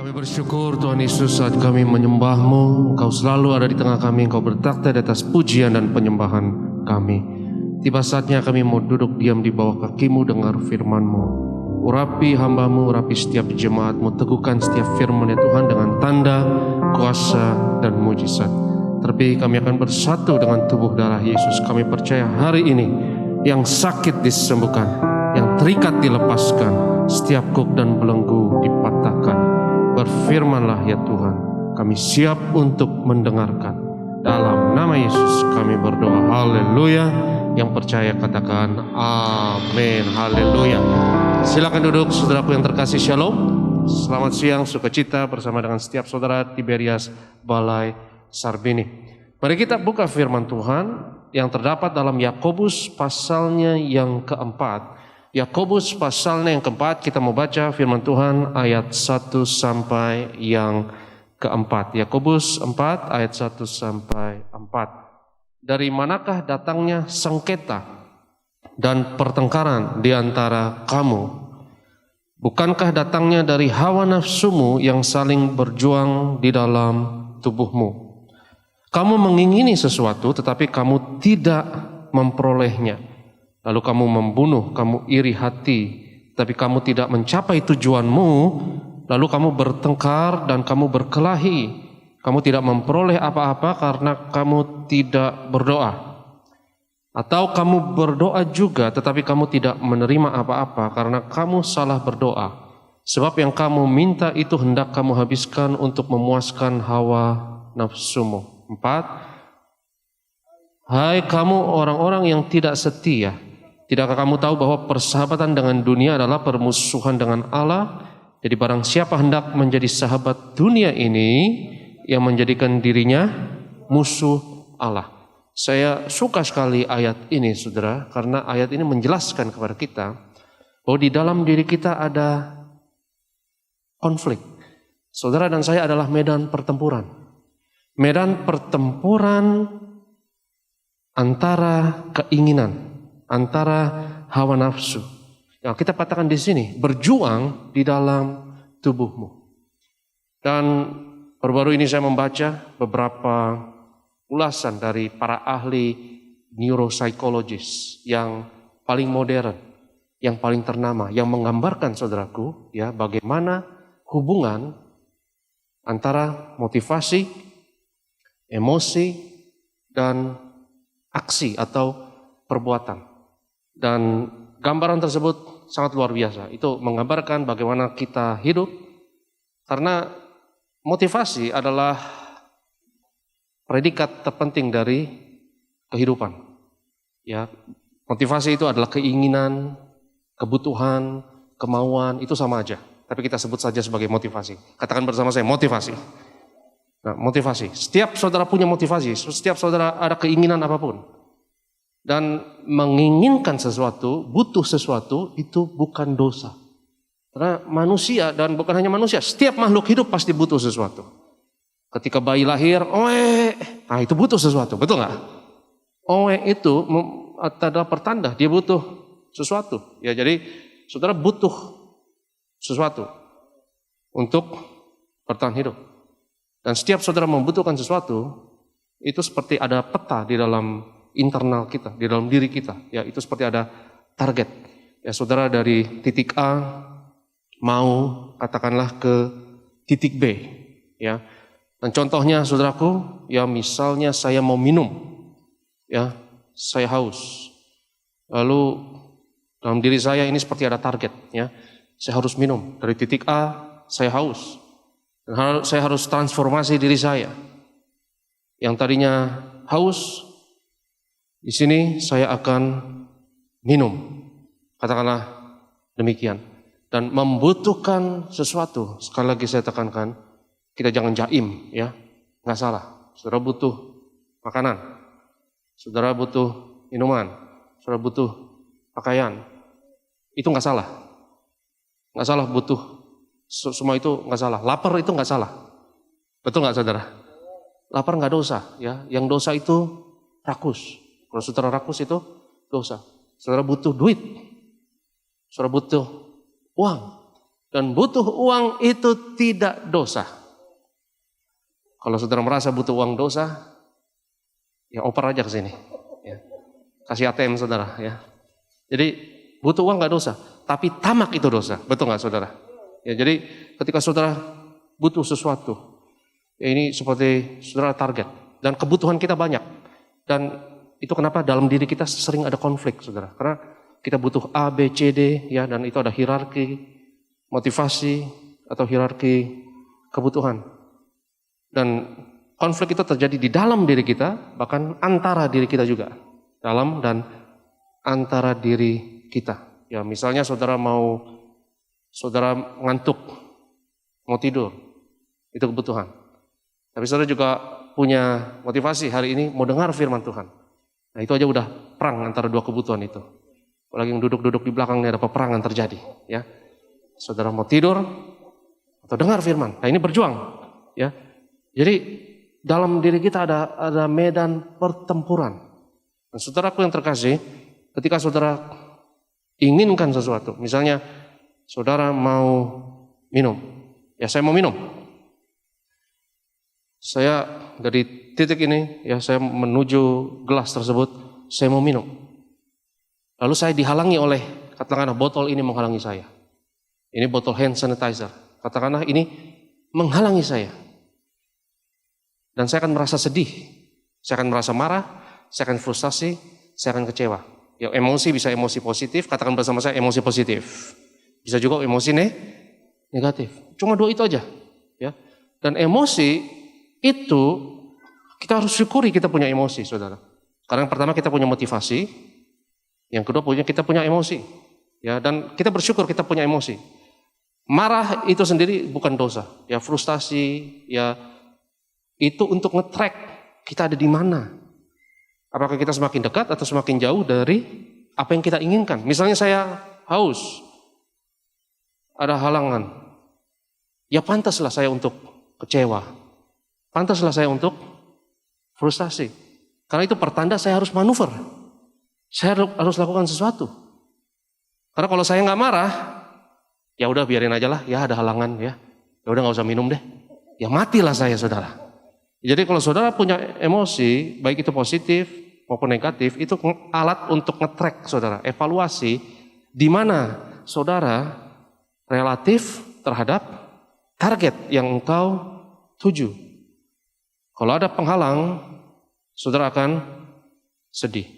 Kami bersyukur Tuhan Yesus saat kami menyembah-Mu, Engkau selalu ada di tengah kami, Engkau bertakhta di atas pujian dan penyembahan kami. Tiba saatnya kami mau duduk diam di bawah kaki-Mu, dengar firman-Mu. Urapi hamba-Mu, urapi setiap jemaat-Mu, teguhkan setiap firman ya Tuhan dengan tanda, kuasa, dan mujizat. Terlebih kami akan bersatu dengan tubuh darah Yesus. Kami percaya hari ini yang sakit disembuhkan, yang terikat dilepaskan, setiap kuk dan belenggu dipatahkan. Berfirmanlah ya Tuhan, kami siap untuk mendengarkan. Dalam nama Yesus kami berdoa, haleluya. Yang percaya katakan amin, haleluya. Silakan duduk saudaraku yang terkasih, shalom. Selamat siang, sukacita bersama dengan setiap saudara Tiberias Balai Sarbini. Mari kita buka firman Tuhan yang terdapat dalam Yakobus pasalnya yang keempat. Yakobus pasalnya yang keempat, kita mau baca firman Tuhan ayat 1 sampai yang keempat. Yakobus 4 ayat 1 sampai 4. Dari manakah datangnya sengketa dan pertengkaran di antara kamu? Bukankah datangnya dari hawa nafsumu yang saling berjuang di dalam tubuhmu? Kamu mengingini sesuatu tetapi kamu tidak memperolehnya. Lalu kamu membunuh, kamu iri hati, tapi kamu tidak mencapai tujuanmu. Lalu kamu bertengkar dan kamu berkelahi. Kamu tidak memperoleh apa-apa karena kamu tidak berdoa. Atau kamu berdoa juga tetapi kamu tidak menerima apa-apa karena kamu salah berdoa. Sebab yang kamu minta itu hendak kamu habiskan untuk memuaskan hawa nafsumu. 4. Hai kamu orang-orang yang tidak setia. Tidakkah kamu tahu bahwa persahabatan dengan dunia adalah permusuhan dengan Allah? Jadi barang siapa hendak menjadi sahabat dunia ini, yang menjadikan dirinya musuh Allah. Saya suka sekali ayat ini saudara, karena ayat ini menjelaskan kepada kita bahwa di dalam diri kita ada konflik. Saudara dan saya adalah medan pertempuran. Medan pertempuran antara keinginan, antara hawa nafsu. Yang kita katakan di sini, berjuang di dalam tubuhmu. Dan baru-baru ini saya membaca beberapa ulasan dari para ahli neuropsikologis yang paling modern, yang paling ternama, yang menggambarkan saudaraku, ya, bagaimana hubungan antara motivasi, emosi, dan aksi atau perbuatan. Dan gambaran tersebut sangat luar biasa. Itu menggambarkan bagaimana kita hidup. Karena motivasi adalah predikat terpenting dari kehidupan. Ya, motivasi itu adalah keinginan, kebutuhan, kemauan, itu sama aja. Tapi kita sebut saja sebagai motivasi. Katakan bersama saya, motivasi. Nah, motivasi. Setiap saudara punya motivasi, setiap saudara ada keinginan apapun. Dan menginginkan sesuatu, butuh sesuatu, itu bukan dosa. Karena manusia, dan bukan hanya manusia, setiap makhluk hidup pasti butuh sesuatu. Ketika bayi lahir, nah itu butuh sesuatu, betul nggak? Itu adalah pertanda dia butuh sesuatu. Ya, jadi saudara butuh sesuatu untuk bertahan hidup. Dan setiap saudara membutuhkan sesuatu, itu seperti ada peta di dalam internal kita, di dalam diri kita, ya, itu seperti ada target. Ya, saudara dari titik A mau katakanlah ke titik B, ya. Dan contohnya saudaraku, ya misalnya saya mau minum, ya, saya haus. Lalu dalam diri saya ini seperti ada target, ya. Saya harus minum dari titik A, saya haus. Dan saya harus transformasi diri saya. Yang tadinya haus, di sini saya akan minum, katakanlah demikian. Dan membutuhkan sesuatu, sekali lagi saya tekankan, kita jangan jaim, ya, nggak salah. Saudara butuh makanan, saudara butuh minuman, saudara butuh pakaian, itu nggak salah. Nggak salah butuh, semua itu nggak salah. Lapar itu nggak salah, betul nggak saudara? Lapar nggak dosa, ya. Yang dosa itu rakus. Kalau saudara rakus itu dosa. Saudara butuh duit. Saudara butuh uang. Dan butuh uang itu tidak dosa. Kalau saudara merasa butuh uang dosa, ya oper aja ke sini. Ya. Kasih ATM saudara. Ya. Jadi butuh uang nggak dosa, tapi tamak itu dosa. Betul nggak saudara? Ya, jadi ketika saudara butuh sesuatu, ya ini seperti saudara target. Dan kebutuhan kita banyak. Dan itu kenapa dalam diri kita sering ada konflik saudara. Karena kita butuh A, B, C, D, ya, dan itu ada hierarki motivasi atau hierarki kebutuhan. Dan konflik itu terjadi di dalam diri kita, bahkan antara diri kita juga. Dalam dan antara diri kita. Ya, misalnya saudara ngantuk, mau tidur, itu kebutuhan. Tapi saudara juga punya motivasi hari ini mau dengar firman Tuhan. Nah, itu aja udah perang antara dua kebutuhan itu. Apalagi yang duduk-duduk di belakang ini ada peperangan terjadi, ya. Saudara mau tidur atau dengar firman. Nah, ini berjuang, ya. Jadi dalam diri kita ada medan pertempuran. Dan saudaraku yang terkasih, ketika saudara inginkan sesuatu, misalnya saudara mau minum, ya saya mau minum. Saya dari titik ini, ya saya menuju gelas tersebut, saya mau minum. Lalu saya dihalangi oleh, katakanlah botol ini menghalangi saya. Ini botol hand sanitizer. Katakanlah ini menghalangi saya. Dan saya akan merasa sedih. Saya akan merasa marah. Saya akan frustasi. Saya akan kecewa. Ya, emosi bisa emosi positif. Katakan bersama saya emosi positif. Bisa juga emosi negatif. Cuma dua itu aja. Ya. Dan emosi itu kita harus syukuri kita punya emosi, saudara. Karena yang pertama kita punya motivasi. Yang kedua kita punya emosi. Ya, dan kita bersyukur kita punya emosi. Marah itu sendiri bukan dosa, ya frustasi, ya itu untuk nge-track kita ada di mana. Apakah kita semakin dekat atau semakin jauh dari apa yang kita inginkan. Misalnya saya haus, ada halangan, ya pantaslah saya untuk kecewa, pantaslah saya untuk frustasi. Karena itu pertanda saya harus manuver, saya harus lakukan sesuatu. Karena kalau saya nggak marah, ya udah biarin aja lah, ya ada halangan ya. Ya udah nggak usah minum deh. Ya matilah saya saudara. Jadi kalau saudara punya emosi, baik itu positif maupun negatif, itu alat untuk nge-track saudara, evaluasi di mana saudara relatif terhadap target yang engkau tuju. Kalau ada penghalang, saudara akan sedih.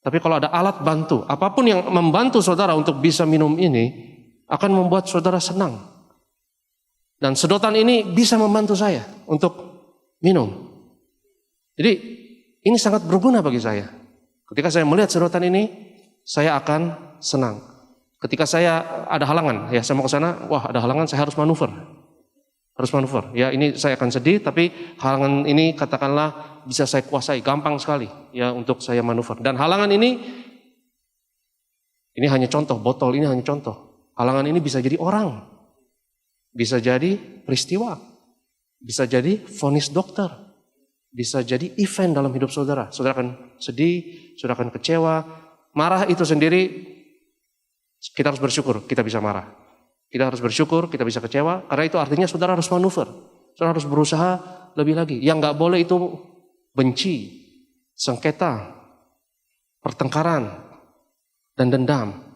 Tapi kalau ada alat bantu, apapun yang membantu saudara untuk bisa minum ini, akan membuat saudara senang. Dan sedotan ini bisa membantu saya untuk minum. Jadi ini sangat berguna bagi saya. Ketika saya melihat sedotan ini, saya akan senang. Ketika saya ada halangan, ya saya mau ke sana, wah ada halangan, saya harus manuver. Harus manuver. Ya ini saya akan sedih, tapi halangan ini katakanlah bisa saya kuasai, gampang sekali ya untuk saya manuver. Dan halangan ini hanya contoh, botol ini hanya contoh. Halangan ini bisa jadi orang, bisa jadi peristiwa, bisa jadi vonis dokter, bisa jadi event dalam hidup saudara. Saudara akan sedih, saudara akan kecewa. Marah itu sendiri, kita harus bersyukur kita bisa marah. Kita harus bersyukur kita bisa kecewa, karena itu artinya saudara harus manuver. Saudara harus berusaha lebih lagi. Yang nggak boleh itu benci, sengketa, pertengkaran, dan dendam.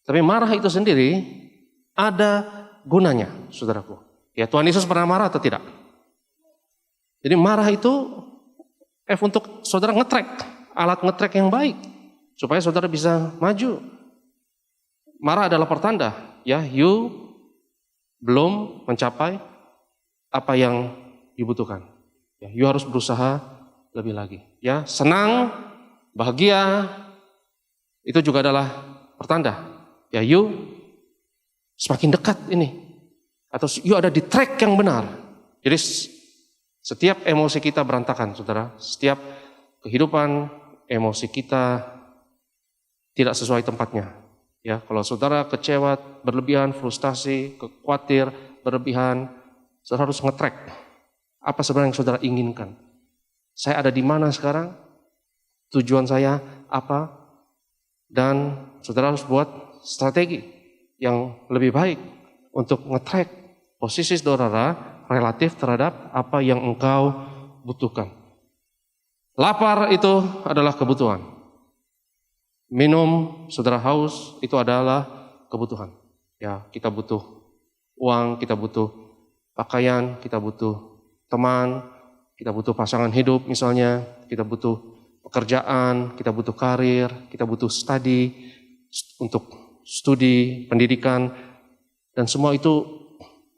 Tapi marah itu sendiri ada gunanya, saudaraku. Ya, Tuhan Yesus pernah marah atau tidak? Jadi marah itu untuk saudara nge-track, alat nge-track yang baik, supaya saudara bisa maju. Marah adalah pertanda, ya, you belum mencapai apa yang dibutuhkan. Ya, you harus berusaha lebih lagi. Ya, senang, bahagia, itu juga adalah pertanda. Ya, you semakin dekat ini, atau you ada di track yang benar. Jadi setiap emosi kita berantakan, saudara. Setiap kehidupan emosi kita tidak sesuai tempatnya. Ya, kalau saudara kecewa, berlebihan, frustasi, khawatir, berlebihan, saudara harus nge-track apa sebenarnya yang saudara inginkan. Saya ada di mana sekarang? Tujuan saya apa? Dan saudara harus buat strategi yang lebih baik untuk nge-track posisi saudara relatif terhadap apa yang engkau butuhkan. Lapar itu adalah kebutuhan. Minum, saudara haus, itu adalah kebutuhan. Ya, kita butuh uang, kita butuh pakaian, kita butuh teman, kita butuh pasangan hidup misalnya, kita butuh pekerjaan, kita butuh karir, kita butuh untuk studi, pendidikan, dan semua itu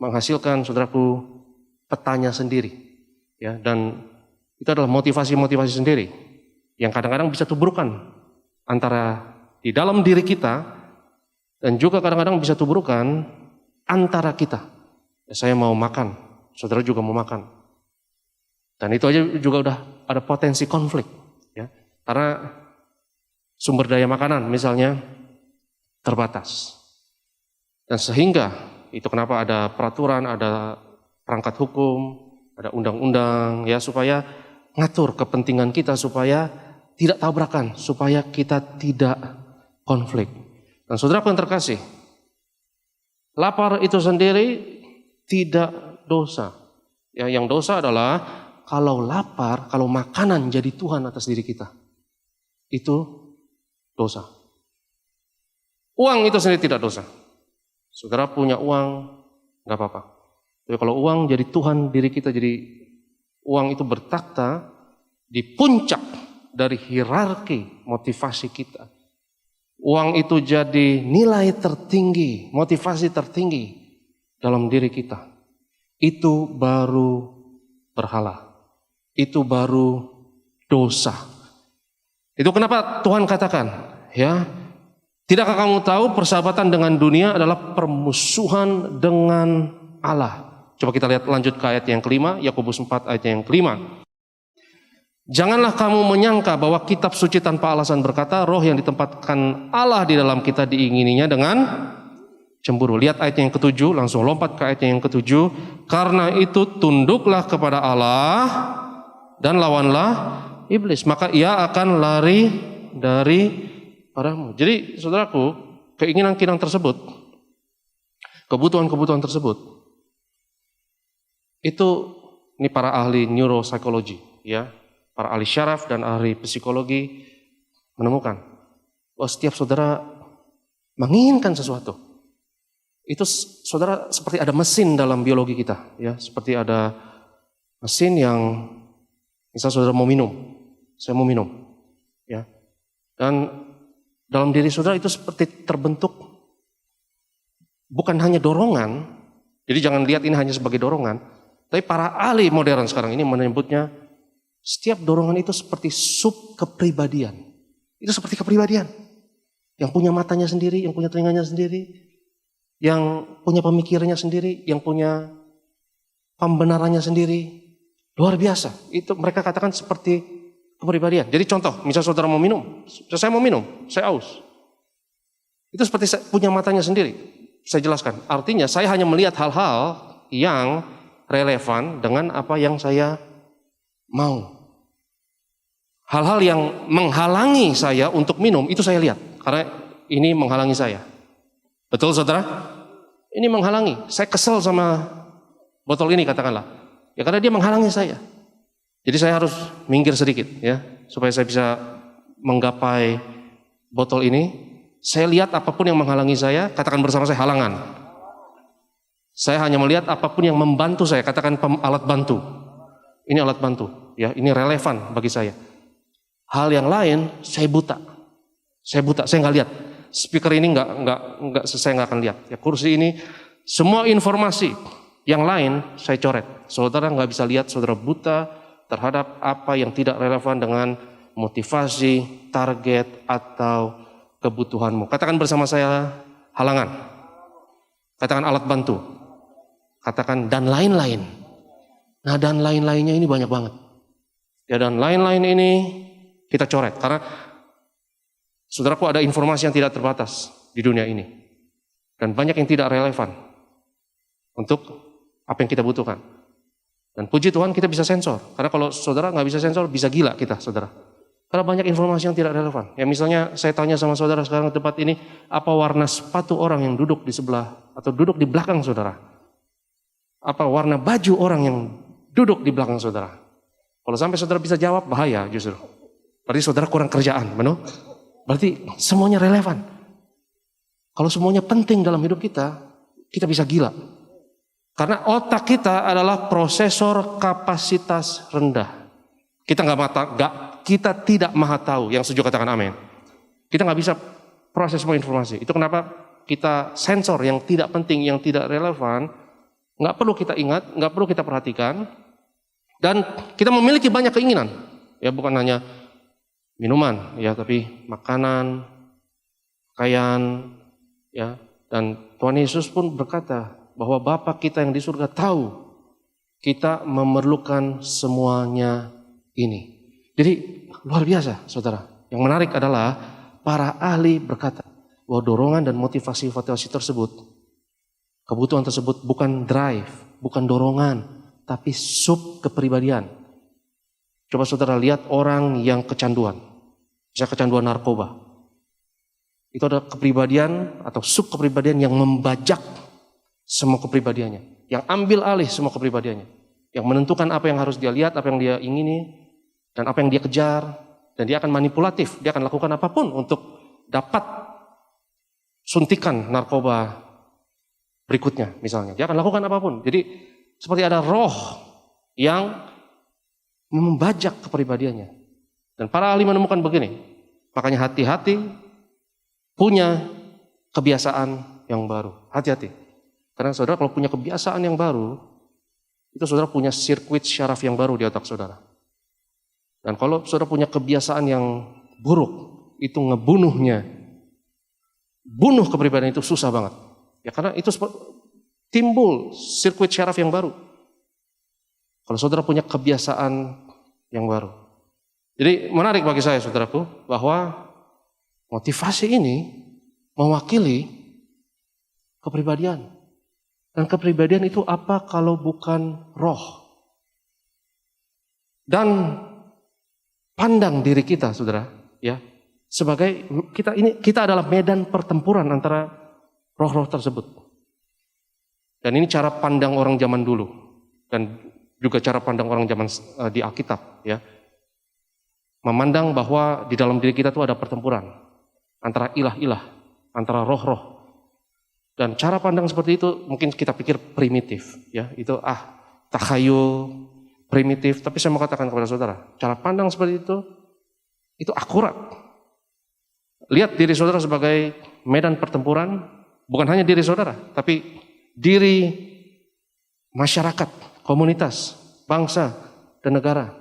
menghasilkan, saudaraku, petanya sendiri. Ya, dan itu adalah motivasi-motivasi sendiri yang kadang-kadang bisa tuburkan antara di dalam diri kita dan juga kadang-kadang bisa tuburkan antara kita. Ya, saya mau makan, saudara juga mau makan. Dan itu aja juga udah ada potensi konflik. Ya, karena sumber daya makanan misalnya terbatas. Dan sehingga itu kenapa ada peraturan, ada perangkat hukum, ada undang-undang ya supaya ngatur kepentingan kita supaya tidak tabrakan, supaya kita tidak konflik. Dan saudaraku yang terkasih, lapar itu sendiri tidak dosa. Ya, yang dosa adalah kalau lapar, kalau makanan jadi Tuhan atas diri kita. Itu dosa. Uang itu sendiri tidak dosa. Saudara punya uang, gak apa-apa. Tapi kalau uang jadi Tuhan diri kita, jadi uang itu bertakhta di puncak dari hierarki motivasi kita. Uang itu jadi nilai tertinggi, motivasi tertinggi dalam diri kita. Itu baru berhala. Itu baru dosa. Itu kenapa Tuhan katakan, ya, tidakkah kamu tahu persahabatan dengan dunia adalah permusuhan dengan Allah? Coba kita lihat lanjut ke ayat yang kelima, Yakobus 4 ayat yang kelima. Janganlah kamu menyangka bahwa kitab suci tanpa alasan berkata, roh yang ditempatkan Allah di dalam kita diingininya dengan cemburu. Lihat ayat yang ketujuh, langsung lompat ke ayat yang ketujuh. Karena itu tunduklah kepada Allah dan lawanlah iblis, maka ia akan lari dari padamu. Jadi saudaraku, keinginan-keinginan tersebut, kebutuhan-kebutuhan tersebut, itu ini para ahli neuropsikologi, ya, para ahli syaraf dan ahli psikologi menemukan bahwa setiap saudara menginginkan sesuatu. Itu saudara seperti ada mesin dalam biologi kita, ya, seperti ada mesin yang misal saudara mau minum, saya mau minum, ya, dan dalam diri saudara itu seperti terbentuk bukan hanya dorongan, jadi jangan lihat ini hanya sebagai dorongan, tapi para ahli modern sekarang ini menyebutnya setiap dorongan itu seperti sub kepribadian, itu seperti kepribadian, yang punya matanya sendiri, yang punya telinganya sendiri, yang punya pemikirannya sendiri, yang punya pembenarannya sendiri. Luar biasa. Itu mereka katakan seperti kepribadian. Jadi contoh, misal saudara mau minum, saya mau minum, saya aus. Itu seperti punya matanya sendiri. Saya jelaskan. Artinya saya hanya melihat hal-hal yang relevan dengan apa yang saya mau. Hal-hal yang menghalangi saya untuk minum, itu saya lihat. Karena ini menghalangi saya. Betul saudara? Ini menghalangi. Saya kesel sama botol ini katakanlah. Ya karena dia menghalangi saya. Jadi saya harus minggir sedikit ya, supaya saya bisa menggapai botol ini. Saya lihat apapun yang menghalangi saya, katakan bersama saya halangan. Saya hanya melihat apapun yang membantu saya, katakan alat bantu. Ini alat bantu, ya, ini relevan bagi saya. Hal yang lain saya buta. Saya nggak lihat. Speaker ini saya nggak akan lihat. Ya, kursi ini, semua informasi yang lain saya coret. Saudara nggak bisa lihat, saudara buta terhadap apa yang tidak relevan dengan motivasi, target, atau kebutuhanmu. Katakan bersama saya halangan. Katakan alat bantu. Katakan dan lain-lain. Nah, dan lain-lainnya ini banyak banget. Ya, dan lain-lain ini kita coret. Karena saudaraku ada informasi yang tidak terbatas di dunia ini. Dan banyak yang tidak relevan untuk apa yang kita butuhkan. Dan puji Tuhan kita bisa sensor. Karena kalau saudara nggak bisa sensor, bisa gila kita, saudara. Karena banyak informasi yang tidak relevan. Ya misalnya saya tanya sama saudara sekarang di tempat ini, apa warna sepatu orang yang duduk di sebelah atau duduk di belakang saudara? Apa warna baju orang yang duduk di belakang saudara? Kalau sampai saudara bisa jawab, bahaya justru. Berarti saudara kurang kerjaan, benar? Berarti semuanya relevan. Kalau semuanya penting dalam hidup kita bisa gila. Karena otak kita adalah prosesor kapasitas rendah. Kita tidak maha tahu, yang setuju katakan amin. Kita nggak bisa proses semua informasi. Itu kenapa kita sensor yang tidak penting, yang tidak relevan, nggak perlu kita ingat, nggak perlu kita perhatikan, dan kita memiliki banyak keinginan. Ya bukan hanya minuman, ya tapi makanan, pakaian, ya. Dan Tuhan Yesus pun berkata bahwa Bapa kita yang di surga tahu kita memerlukan semuanya ini. Jadi luar biasa saudara. Yang menarik adalah para ahli berkata bahwa dorongan dan motivasi tersebut, kebutuhan tersebut bukan drive, bukan dorongan, tapi sub kepribadian. Coba saudara lihat orang yang kecanduan, bisa kecanduan narkoba. Itu adalah kepribadian atau sub kepribadian yang membajak semua kepribadiannya, yang ambil alih semua kepribadiannya, yang menentukan apa yang harus dia lihat, apa yang dia ingini, dan apa yang dia kejar, dan dia akan manipulatif, dia akan lakukan apapun untuk dapat suntikan narkoba berikutnya misalnya. Dia akan lakukan apapun. Jadi seperti ada roh yang membajak kepribadiannya. Dan para ahli menemukan begini, makanya hati-hati punya kebiasaan yang baru. Hati-hati. Karena saudara kalau punya kebiasaan yang baru, itu saudara punya sirkuit syaraf yang baru di otak saudara. Dan kalau saudara punya kebiasaan yang buruk, itu ngebunuhnya. Bunuh kepribadian itu susah banget. Ya karena itu timbul sirkuit syaraf yang baru. Kalau saudara punya kebiasaan yang baru. Jadi menarik bagi saya saudaraku, bahwa motivasi ini mewakili kepribadian. Dan kepribadian itu apa kalau bukan roh? Dan pandang diri kita, saudara, ya, sebagai kita adalah medan pertempuran antara roh-roh tersebut. Dan ini cara pandang orang zaman dulu, dan juga cara pandang orang zaman di Alkitab, ya, memandang bahwa di dalam diri kita itu ada pertempuran antara ilah-ilah, antara roh-roh. Dan cara pandang seperti itu mungkin kita pikir primitif, ya, itu takhayul, primitif, tapi saya mau katakan kepada saudara, cara pandang seperti itu akurat. Lihat diri saudara sebagai medan pertempuran, bukan hanya diri saudara, tapi diri masyarakat, komunitas, bangsa, dan negara.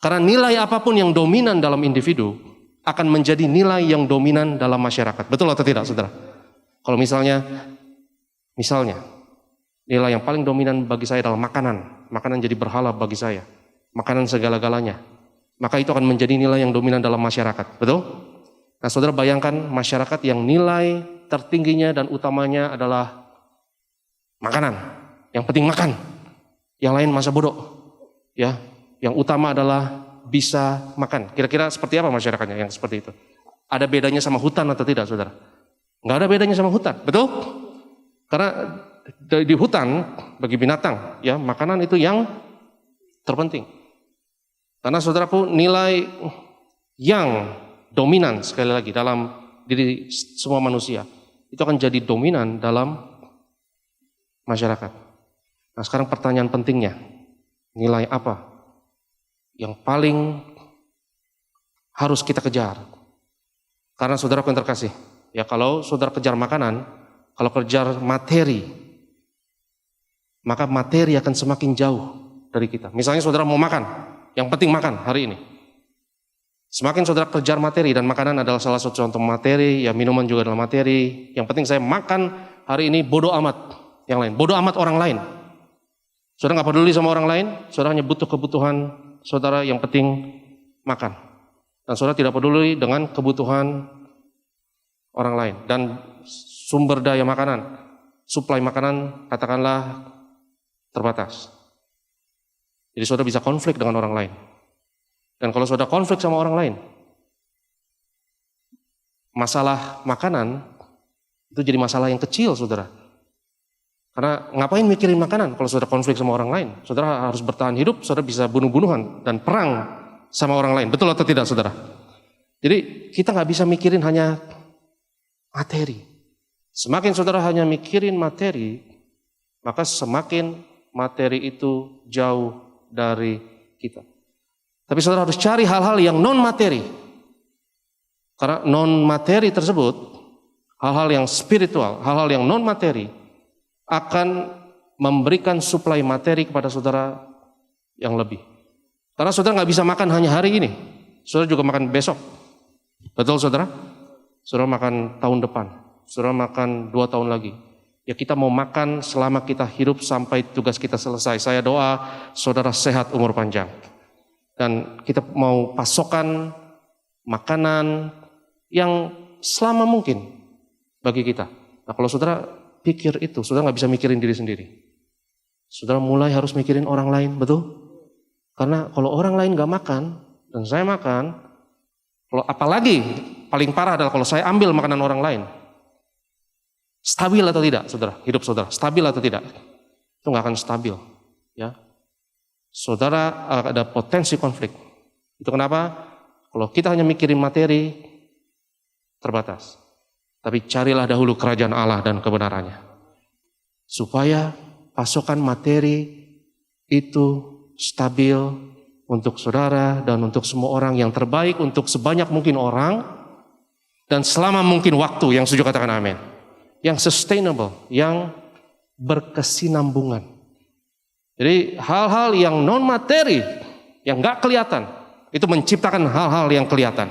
Karena nilai apapun yang dominan dalam individu akan menjadi nilai yang dominan dalam masyarakat. Betul atau tidak, saudara? Kalau misalnya nilai yang paling dominan bagi saya adalah makanan. Makanan jadi berhala bagi saya. Makanan segala-galanya. Maka itu akan menjadi nilai yang dominan dalam masyarakat. Betul? Nah saudara bayangkan masyarakat yang nilai tertingginya dan utamanya adalah makanan. Yang penting makan. Yang lain masa bodoh. Ya, yang utama adalah bisa makan. Kira-kira seperti apa masyarakatnya yang seperti itu? Ada bedanya sama hutan atau tidak, saudara? Nggak ada bedanya sama hutan. Betul? Karena di hutan bagi binatang, ya, makanan itu yang terpenting. Karena saudaraku, nilai yang dominan sekali lagi dalam diri semua manusia itu akan jadi dominan dalam masyarakat. Nah, sekarang pertanyaan pentingnya, nilai apa yang paling harus kita kejar? Karena saudaraku yang terkasih, ya, kalau saudara kejar makanan, kalau kejar materi, maka materi akan semakin jauh dari kita. Misalnya saudara mau makan, yang penting makan hari ini. Semakin saudara kejar materi, dan makanan adalah salah satu contoh materi, ya minuman juga adalah materi. Yang penting saya makan hari ini, bodoh amat yang lain, bodoh amat orang lain. Saudara nggak peduli sama orang lain, saudara hanya butuh kebutuhan saudara, yang penting makan. Dan saudara tidak peduli dengan kebutuhan orang lain. Dan sumber daya makanan, suplai makanan katakanlah terbatas. Jadi saudara bisa konflik dengan orang lain. Dan kalau saudara konflik sama orang lain, masalah makanan itu jadi masalah yang kecil, saudara. Karena ngapain mikirin makanan kalau saudara konflik sama orang lain? Saudara harus bertahan hidup, saudara bisa bunuh-bunuhan dan perang sama orang lain. Betul atau tidak, saudara? Jadi kita nggak bisa mikirin hanya materi. Semakin saudara hanya mikirin materi, maka semakin materi itu jauh dari kita. Tapi saudara harus cari hal-hal yang non materi. Karena non materi tersebut, hal-hal yang spiritual, hal-hal yang non materi akan memberikan suplai materi kepada saudara yang lebih. Karena saudara nggak bisa makan hanya hari ini, saudara juga makan besok. Betul saudara? Saudara makan tahun depan, saudara makan 2 tahun lagi. Ya kita mau makan selama kita hidup sampai tugas kita selesai. Saya doa saudara sehat umur panjang. Dan kita mau pasokan makanan yang selama mungkin bagi kita. Nah kalau saudara pikir itu, saudara nggak bisa mikirin diri sendiri. Saudara mulai harus mikirin orang lain, betul? Karena kalau orang lain nggak makan dan saya makan, kalau apalagi paling parah adalah kalau saya ambil makanan orang lain, stabil atau tidak, saudara? Hidup saudara stabil atau tidak? Itu nggak akan stabil, ya. Saudara ada potensi konflik. Itu kenapa? Kalau kita hanya mikirin materi, terbatas. Tapi carilah dahulu kerajaan Allah dan kebenarannya. Supaya pasokan materi itu stabil untuk saudara dan untuk semua orang, yang terbaik untuk sebanyak mungkin orang dan selama mungkin waktu. Yang setuju katakan amin. Yang sustainable, yang berkesinambungan. Jadi hal-hal yang non materi, yang gak kelihatan, itu menciptakan hal-hal yang kelihatan.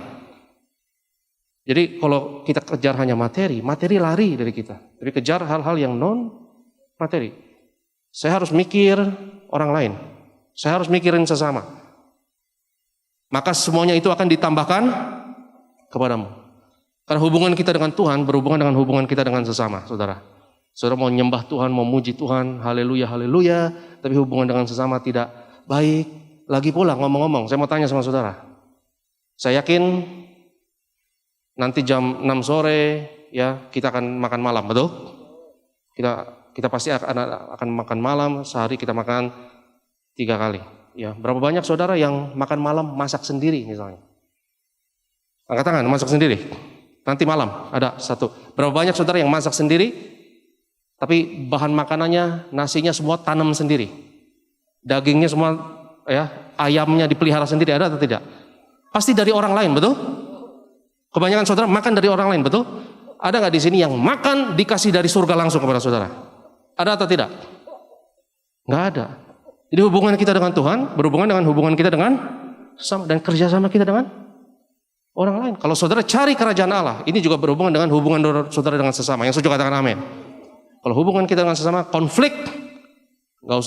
Jadi kalau kita kejar hanya materi, materi lari dari kita. Tapi kejar hal-hal yang non materi. Saya harus mikir orang lain. Saya harus mikirin sesama. Maka semuanya itu akan ditambahkan kepadamu. Karena hubungan kita dengan Tuhan berhubungan dengan hubungan kita dengan sesama, saudara. Saudara mau nyembah Tuhan, mau muji Tuhan, haleluya, haleluya. Tapi hubungan dengan sesama tidak baik. Lagi pula ngomong-ngomong, saya mau tanya sama saudara. Saya yakin nanti jam 6 sore ya kita akan makan malam, betul? Kita pasti akan makan malam, sehari kita makan 3 kali. Ya, berapa banyak saudara yang makan malam masak sendiri misalnya? Angkat tangan, masak sendiri. Nanti malam ada 1. Berapa banyak saudara yang masak sendiri? Tapi bahan makanannya, nasinya semua tanam sendiri. Dagingnya semua ya, ayamnya dipelihara sendiri, ada atau tidak? Pasti dari orang lain, betul? Kebanyakan saudara makan dari orang lain, betul? Ada nggak di sini yang makan dikasih dari surga langsung kepada saudara? Ada atau tidak? Nggak ada. Jadi hubungan kita dengan Tuhan berhubungan dengan hubungan kita dengan sesama dan kerjasama kita dengan orang lain. Kalau saudara cari kerajaan Allah, ini juga berhubungan dengan hubungan saudara dengan sesama. Yang setuju katakan amin. Kalau hubungan kita dengan sesama konflik, nggak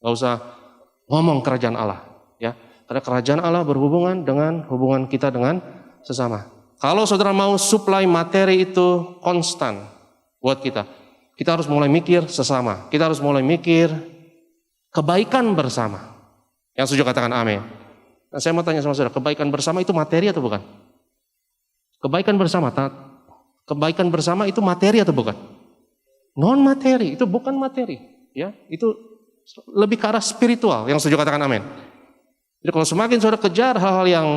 usah ngomong kerajaan Allah, ya. Karena kerajaan Allah berhubungan dengan hubungan kita dengan sesama. Kalau saudara mau suplai materi itu konstan buat kita harus mulai mikir sesama. Kita harus mulai mikir kebaikan bersama. Yang setuju katakan amin. Nah, saya mau tanya sama saudara, kebaikan bersama itu materi atau bukan? Kebaikan bersama itu materi atau bukan? Non materi, itu bukan materi, ya. Itu lebih ke arah spiritual. Yang setuju katakan amin. Jadi kalau semakin saudara kejar hal-hal yang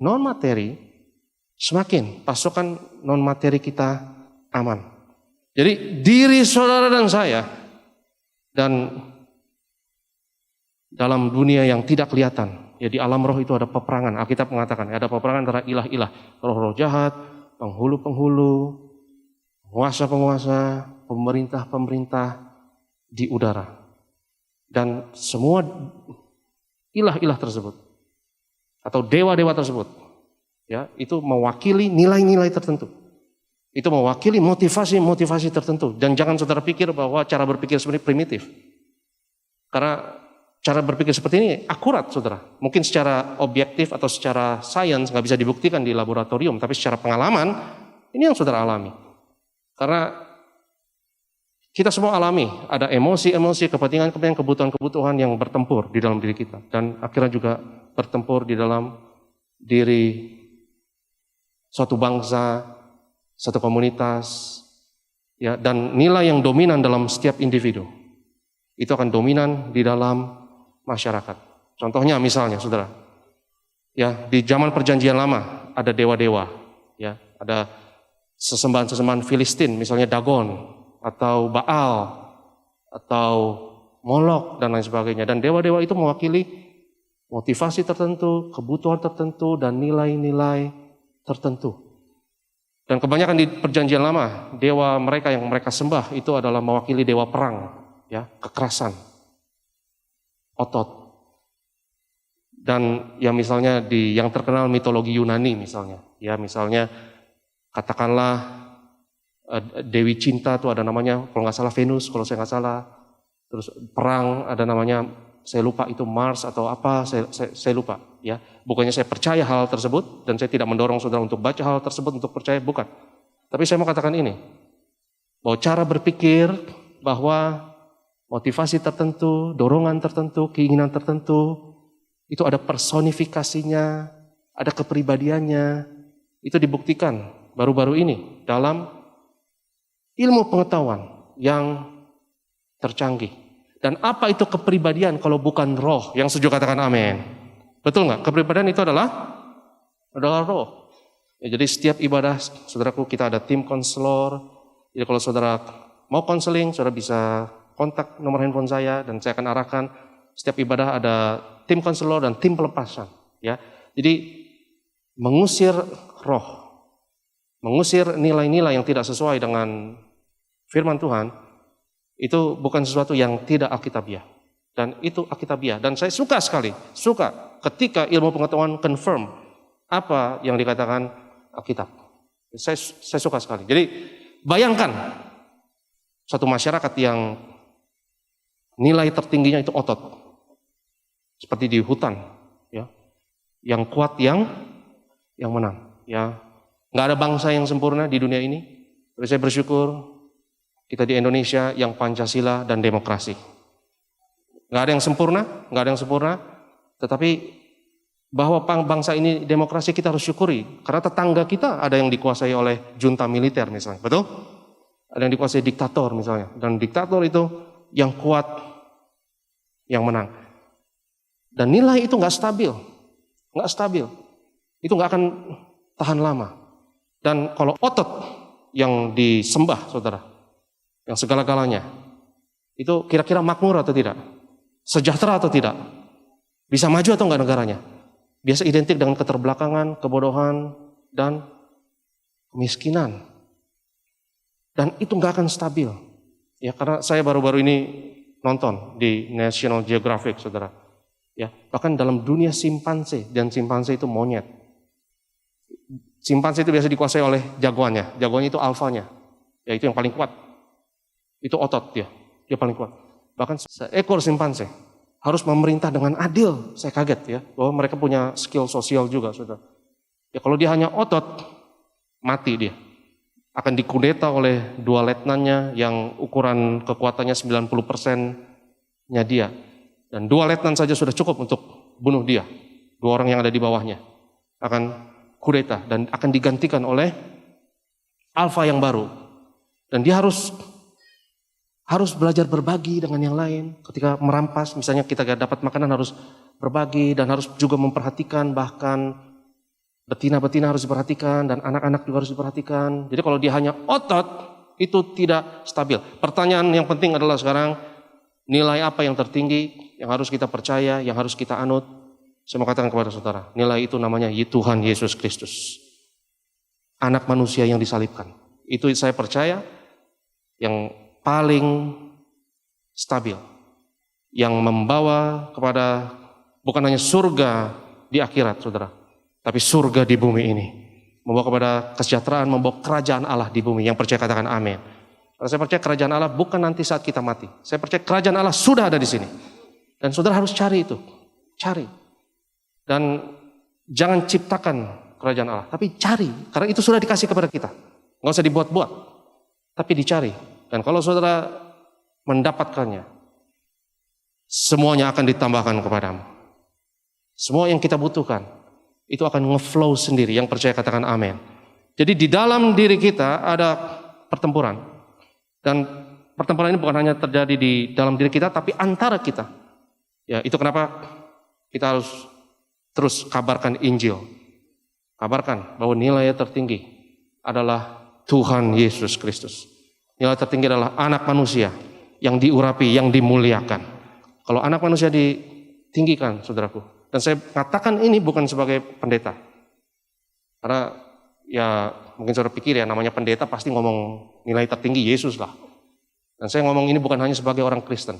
non materi, semakin pasokan non materi kita aman. Jadi diri saudara dan saya dan dalam dunia yang tidak kelihatan, ya di alam roh itu ada peperangan. Alkitab mengatakan ada peperangan antara ilah-ilah, roh-roh jahat, penghulu-penghulu, penguasa-penguasa, pemerintah-pemerintah di udara. Dan semua ilah-ilah tersebut atau dewa-dewa tersebut, ya, itu mewakili nilai-nilai tertentu. Itu mewakili motivasi-motivasi tertentu. Dan jangan saudara pikir bahwa cara berpikir seperti primitif. Karena cara berpikir seperti ini akurat, saudara. Mungkin secara objektif atau secara sains nggak bisa dibuktikan di laboratorium, tapi secara pengalaman ini yang saudara alami. Karena kita semua alami, ada emosi-emosi, kepentingan-kepentingan, kebutuhan-kebutuhan yang bertempur di dalam diri kita. Dan akhirnya juga bertempur di dalam diri suatu bangsa, satu komunitas, ya, dan nilai yang dominan dalam setiap individu itu akan dominan di dalam masyarakat. Contohnya misalnya, saudara, ya, di zaman Perjanjian Lama ada dewa-dewa, ya, ada sesembahan-sesembahan Filistin, misalnya Dagon atau Baal atau Molok dan lain sebagainya. Dan dewa-dewa itu mewakili motivasi tertentu, kebutuhan tertentu, dan nilai-nilai tertentu. Dan kebanyakan di Perjanjian Lama, dewa mereka yang mereka sembah itu adalah mewakili dewa perang, ya, kekerasan, otot. Dan ya misalnya di yang terkenal mitologi Yunani misalnya, ya misalnya katakanlah Dewi Cinta itu ada namanya, kalau nggak salah Venus, kalau saya nggak salah. Terus perang ada namanya, saya lupa itu Mars atau apa, saya lupa. Ya, bukannya saya percaya hal tersebut dan saya tidak mendorong saudara untuk baca hal tersebut untuk percaya, bukan. Tapi saya mau katakan ini, bahwa cara berpikir bahwa motivasi tertentu, dorongan tertentu, keinginan tertentu itu ada personifikasinya, ada kepribadiannya. Itu dibuktikan baru-baru ini dalam ilmu pengetahuan yang tercanggih. Dan apa itu kepribadian kalau bukan roh? Yang setuju katakan amin. Betul nggak? Kepribadian itu adalah roh. Ya, jadi setiap ibadah, saudaraku, kita ada tim konselor. Jadi kalau saudara mau konseling, saudara bisa kontak nomor handphone saya dan saya akan arahkan. Setiap ibadah ada tim konselor dan tim pelepasan. Ya, jadi mengusir roh, mengusir nilai-nilai yang tidak sesuai dengan firman Tuhan, itu bukan sesuatu yang tidak alkitabiah. Dan itu alkitabiah. Dan saya suka sekali, ketika ilmu pengetahuan confirm apa yang dikatakan Alkitab. Saya suka sekali. Jadi bayangkan satu masyarakat yang nilai tertingginya itu otot. Seperti di hutan, ya. Yang kuat yang menang, ya. Nggak ada bangsa yang sempurna di dunia ini. Tapi saya bersyukur kita di Indonesia yang Pancasila dan demokrasi. Nggak ada yang sempurna, tetapi bahwa bangsa ini demokrasi kita harus syukuri. Karena tetangga kita ada yang dikuasai oleh junta militer misalnya, betul? Ada yang dikuasai diktator misalnya. Dan diktator itu yang kuat, yang menang. Dan nilai itu nggak stabil. Itu nggak akan tahan lama. Dan kalau otot yang disembah, saudara, yang segala-galanya, itu kira-kira makmur atau tidak? Sejahtera atau tidak? Bisa maju atau enggak negaranya? Biasa identik dengan keterbelakangan, kebodohan, dan kemiskinan. Dan itu enggak akan stabil. Ya, karena saya baru-baru ini nonton di National Geographic, saudara. Ya, bahkan dalam dunia simpanse, dan simpanse itu monyet. Simpanse itu biasa dikuasai oleh jagoannya. Jagoannya itu alfanya. Ya, itu yang paling kuat. Itu otot dia paling kuat. Bahkan seekor simpanse harus memerintah dengan adil. Saya kaget ya, bahwa mereka punya skill sosial juga, saudara. Ya, kalau dia hanya otot, mati dia. Akan dikudeta oleh dua letnannya yang ukuran kekuatannya 90%-nya dia. Dan dua letnan saja sudah cukup untuk bunuh dia. Dua orang yang ada di bawahnya akan kudeta dan akan digantikan oleh alfa yang baru. Dan dia harus belajar berbagi dengan yang lain. Ketika merampas, misalnya kita gak dapat makanan, harus berbagi dan harus juga memperhatikan, bahkan betina-betina harus diperhatikan dan anak-anak juga harus diperhatikan. Jadi kalau dia hanya otot, itu tidak stabil. Pertanyaan yang penting adalah sekarang, nilai apa yang tertinggi, yang harus kita percaya, yang harus kita anut? Saya mau katakan kepada saudara, nilai itu namanya Tuhan Yesus Kristus. Anak manusia yang disalibkan. Itu saya percaya yang paling stabil, yang membawa kepada bukan hanya surga di akhirat, saudara, tapi surga di bumi ini, membawa kepada kesejahteraan, membawa kerajaan Allah di bumi. Yang percaya katakan amin. Karena saya percaya kerajaan Allah bukan nanti saat kita mati. Saya percaya kerajaan Allah sudah ada di sini, dan saudara harus cari itu, cari, dan jangan ciptakan kerajaan Allah, tapi cari, karena itu sudah dikasih kepada kita. Nggak usah dibuat-buat, tapi dicari. Dan kalau saudara mendapatkannya, semuanya akan ditambahkan kepadamu. Semua yang kita butuhkan itu akan ngeflow sendiri. Yang percaya katakan amin. Jadi di dalam diri kita ada pertempuran. Dan pertempuran ini bukan hanya terjadi di dalam diri kita, tapi antara kita. Ya, itu kenapa kita harus terus kabarkan Injil. Kabarkan bahwa nilai tertinggi adalah Tuhan Yesus Kristus. Nilai tertinggi adalah anak manusia yang diurapi, yang dimuliakan. Kalau anak manusia ditinggikan, saudaraku. Dan saya katakan ini bukan sebagai pendeta. Karena ya mungkin saudara pikir ya namanya pendeta pasti ngomong nilai tertinggi Yesus lah. Dan saya ngomong ini bukan hanya sebagai orang Kristen.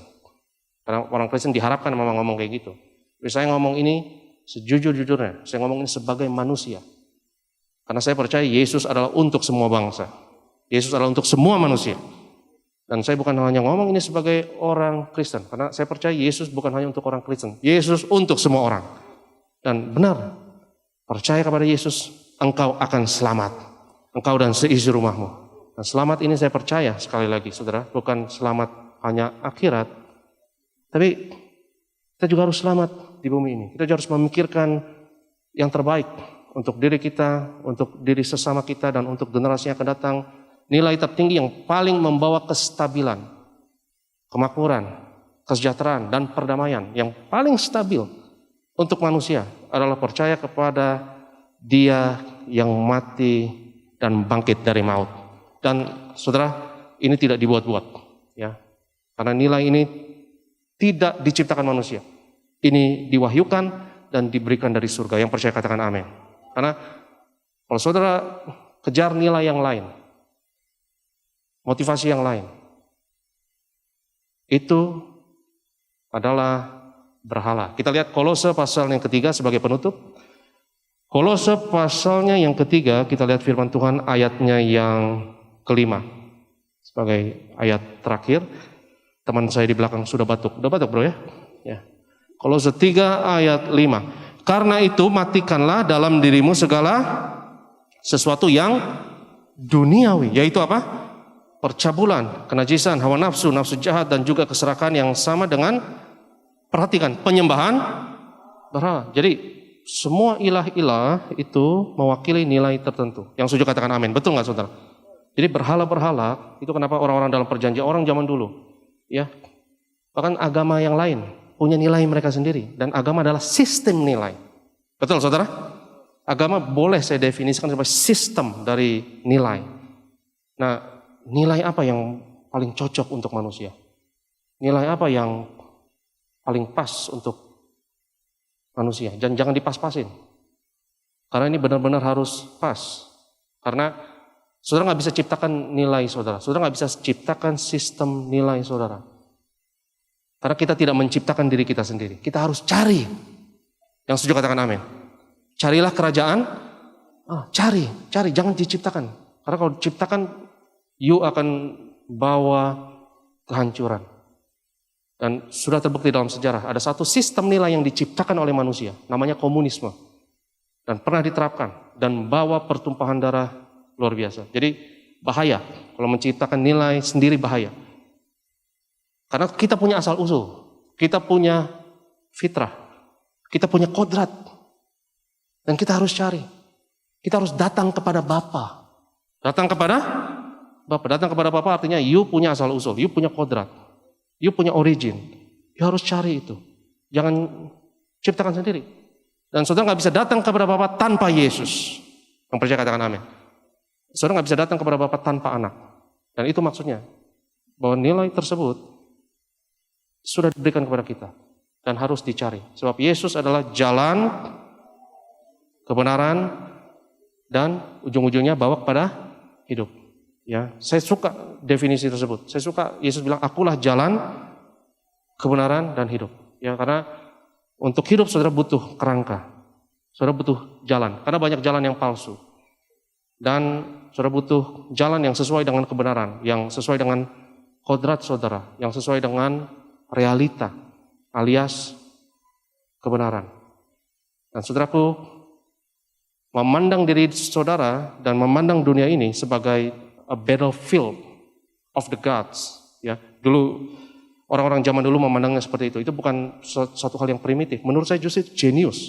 Karena orang Kristen diharapkan memang ngomong kayak gitu. Tapi saya ngomong ini sejujur-jujurnya. Saya ngomong ini sebagai manusia. Karena saya percaya Yesus adalah untuk semua bangsa. Yesus adalah untuk semua manusia. Dan saya bukan hanya ngomong ini sebagai orang Kristen. Karena saya percaya Yesus bukan hanya untuk orang Kristen. Yesus untuk semua orang. Dan benar, percaya kepada Yesus, engkau akan selamat. Engkau dan seisi rumahmu. Dan selamat ini saya percaya sekali lagi saudara, bukan selamat hanya akhirat, tapi kita juga harus selamat di bumi ini. Kita juga harus memikirkan yang terbaik untuk diri kita, untuk diri sesama kita, dan untuk generasi yang akan datang. Nilai tertinggi yang paling membawa kestabilan, kemakmuran, kesejahteraan, dan perdamaian yang paling stabil untuk manusia adalah percaya kepada Dia yang mati dan bangkit dari maut. Dan saudara, ini tidak dibuat-buat, ya. Karena nilai ini tidak diciptakan manusia. Ini diwahyukan dan diberikan dari surga. Yang percaya katakan amin. Karena kalau saudara kejar nilai yang lain, motivasi yang lain, itu adalah berhala. Kita lihat Kolose pasal yang ketiga sebagai penutup. Kolose pasalnya yang ketiga, kita lihat firman Tuhan ayatnya yang kelima sebagai ayat terakhir. Teman saya di belakang sudah batuk. Udah batuk bro ya? Ya. Kolose 3 ayat 5. Karena itu matikanlah dalam dirimu segala sesuatu yang duniawi. Yaitu apa? Percabulan, kenajisan, hawa nafsu, nafsu jahat, dan juga keserakahan yang sama dengan, perhatikan, penyembahan berhala. Jadi semua ilah-ilah itu mewakili nilai tertentu. Yang setuju katakan amin. Betul nggak saudara? Jadi berhala-berhala itu kenapa orang-orang dalam perjanjian, orang zaman dulu, ya, bahkan agama yang lain punya nilai mereka sendiri, dan agama adalah sistem nilai. Betul saudara? Agama boleh saya definisikan sebagai sistem dari nilai. Nah, nilai apa yang paling cocok untuk manusia? Nilai apa yang paling pas untuk manusia? Dan jangan dipas-pasin, karena ini benar-benar harus pas. Karena saudara nggak bisa ciptakan nilai saudara. Saudara nggak bisa ciptakan sistem nilai saudara. Karena kita tidak menciptakan diri kita sendiri. Kita harus cari. Yang setuju katakan amin. Carilah kerajaan. Cari. Jangan diciptakan. Karena kalau diciptakan, you akan bawa kehancuran. Dan sudah terbukti dalam sejarah. Ada satu sistem nilai yang diciptakan oleh manusia. Namanya komunisme. Dan pernah diterapkan. Dan bawa pertumpahan darah luar biasa. Jadi bahaya kalau menciptakan nilai sendiri, bahaya. Karena kita punya asal usul, kita punya fitrah, kita punya kodrat, dan kita harus cari. Kita harus datang kepada Bapa. Datang kepada Bapa. Datang kepada Bapa artinya you punya asal usul, you punya kodrat, you punya origin. You harus cari itu. Jangan ciptakan sendiri. Dan saudara nggak bisa datang kepada Bapa tanpa Yesus. Yang percaya katakan amin. Saudara nggak bisa datang kepada Bapa tanpa anak. Dan itu maksudnya, bahwa nilai tersebut sudah diberikan kepada kita. Dan harus dicari. Sebab Yesus adalah jalan, kebenaran, dan ujung-ujungnya bawa kepada hidup. Ya, saya suka definisi tersebut. Saya suka Yesus bilang, akulah jalan, kebenaran, dan hidup. Ya, karena untuk hidup saudara butuh kerangka. Saudara butuh jalan. Karena banyak jalan yang palsu. Dan saudara butuh jalan yang sesuai dengan kebenaran, yang sesuai dengan kodrat saudara, yang sesuai dengan realita, alias kebenaran. Dan saudaraku, memandang diri saudara dan memandang dunia ini sebagai a battlefield of the gods. Ya, dulu Orang-orang zaman dulu memandangnya seperti itu. Itu bukan suatu hal yang primitif. Menurut saya justru jenius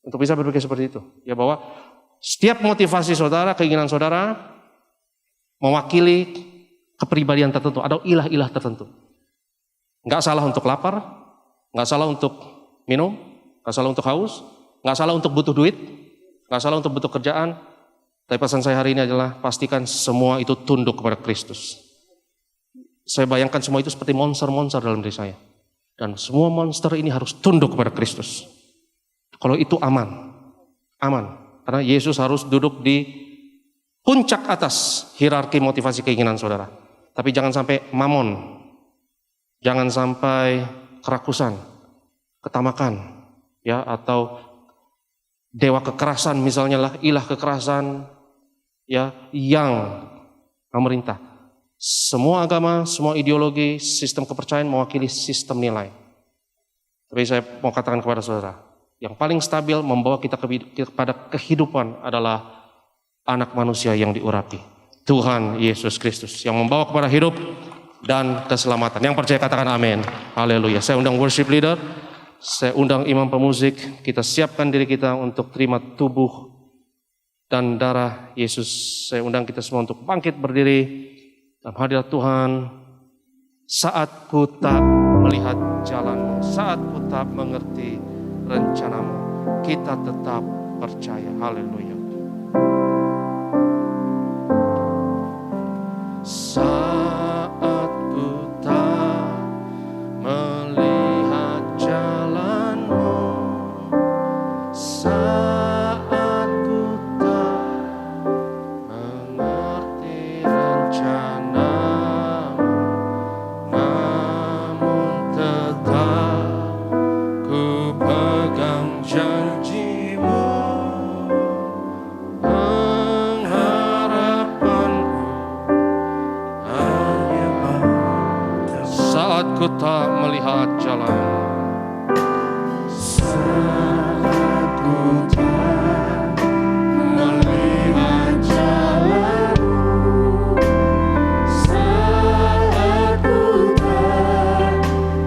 untuk bisa berpikir seperti itu. Ya, bahwa setiap motivasi saudara, keinginan saudara mewakili kepribadian tertentu atau ilah-ilah tertentu. Nggak salah untuk lapar, nggak salah untuk minum, nggak salah untuk haus, nggak salah untuk butuh duit, nggak salah untuk butuh kerjaan. Tapi pesan saya hari ini adalah pastikan semua itu tunduk kepada Kristus. Saya bayangkan semua itu seperti monster-monster dalam diri saya. Dan semua monster ini harus tunduk kepada Kristus. Kalau itu aman. Karena Yesus harus duduk di puncak atas hierarki motivasi keinginan saudara. Tapi jangan sampai mamon. Jangan sampai kerakusan, ketamakan, ya, atau dewa kekerasan misalnya lah, ilah kekerasan, ya, yang memerintah. Semua agama, semua ideologi, sistem kepercayaan mewakili sistem nilai. Tapi saya mau katakan kepada saudara, yang paling stabil membawa kita kepada kehidupan adalah anak manusia yang diurapi, Tuhan Yesus Kristus, yang membawa kepada hidup dan keselamatan. Yang percaya katakan amin. Haleluya. Saya undang worship leader, saya undang imam pemusik, kita siapkan diri kita untuk terima tubuh dan darah Yesus. Saya undang kita semua untuk bangkit berdiri dalam hadirat Tuhan. Saat ku tak melihat jalanmu, saat ku tak mengerti rencanamu, kita tetap percaya. Haleluya. Saat ku tak melihat jalanmu, saat ku tak mengerti rencanamu, namun tetap ku pegang janjimu, pengharapanku hanya pada saat ku tak melihat jalan. Saat ku tak melihat jalanmu, saat ku tak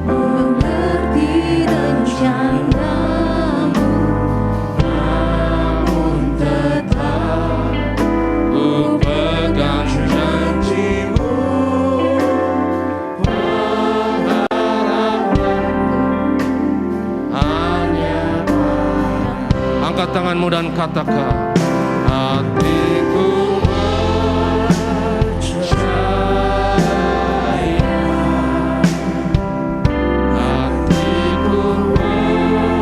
mengerti rencanamu, namun tetap ku pegang janjimu, pengharapanku hanya pada. Angkat tanganmu dan katakan, hatiku percaya, hatiku percaya,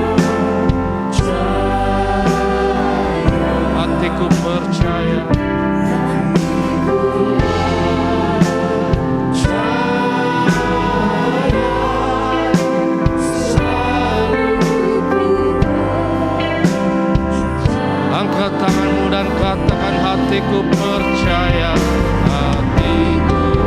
hatiku percaya, angkat tanganmu dan katakan, hatiku percaya, hatiku percaya, hatiku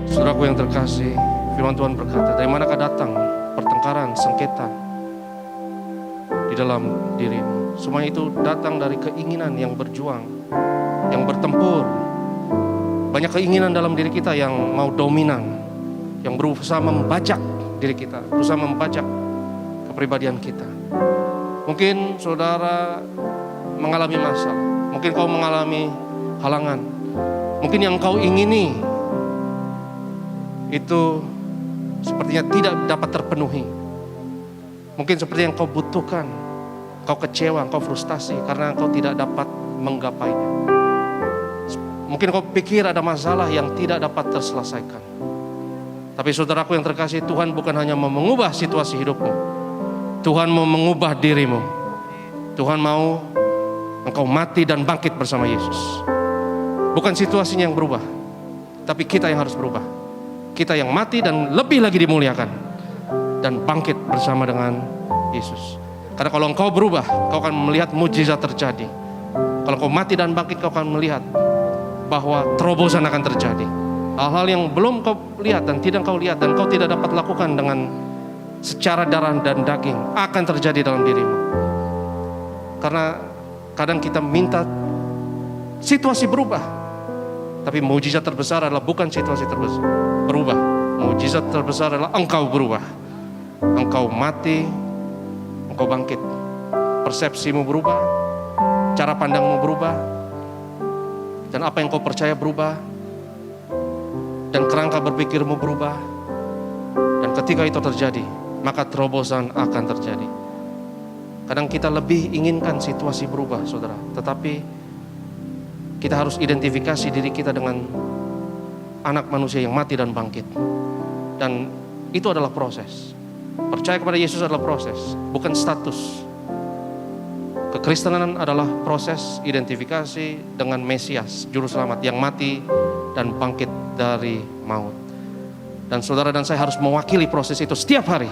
Saudaraku yang terkasih, firman Tuhan berkata, dari manakah datang pertengkaran, sengketa di dalam dirimu? Semuanya itu datang dari keinginan yang berjuang, yang bertempur. Banyak keinginan dalam diri kita yang mau dominan, yang berusaha membajak diri kita, berusaha membajak kepribadian kita. Mungkin saudara mengalami masalah, mungkin kau mengalami halangan, mungkin yang kau ingini itu sepertinya tidak dapat terpenuhi. Mungkin seperti yang kau butuhkan, kau kecewa, kau frustasi karena kau tidak dapat menggapainya. Mungkin kau pikir ada masalah yang tidak dapat terselesaikan. Tapi saudaraku yang terkasih, Tuhan bukan hanya mau mengubah situasi hidupmu, Tuhan mau mengubah dirimu. Tuhan mau engkau mati dan bangkit bersama Yesus. Bukan situasinya yang berubah, tapi kita yang harus berubah. kita yang mati dan lebih lagi dimuliakan dan bangkit bersama dengan Yesus. Karena kalau engkau berubah, kau akan melihat mujizat terjadi. Kalau kau mati dan bangkit, kau akan melihat bahwa terobosan akan terjadi. Hal-hal yang belum kau lihat dan tidak kau lihat dan kau tidak dapat lakukan dengan secara darah dan daging akan terjadi dalam dirimu. Karena kadang kita minta situasi berubah, tapi mujizat terbesar adalah bukan situasi terbesar berubah. Mujizat terbesar adalah engkau berubah. Engkau mati, engkau bangkit. Persepsimu berubah, cara pandangmu berubah, dan apa yang kau percaya berubah, dan kerangka berpikirmu berubah. Dan ketika itu terjadi, maka terobosan akan terjadi. Kadang kita lebih inginkan situasi berubah, saudara, tetapi kita harus identifikasi diri kita dengan anak manusia yang mati dan bangkit. Dan itu adalah proses. Percaya kepada Yesus adalah proses, bukan status. Kekristenan adalah proses identifikasi dengan Mesias, Juru Selamat yang mati dan bangkit dari maut. Dan saudara dan saya harus mewakili proses itu setiap hari.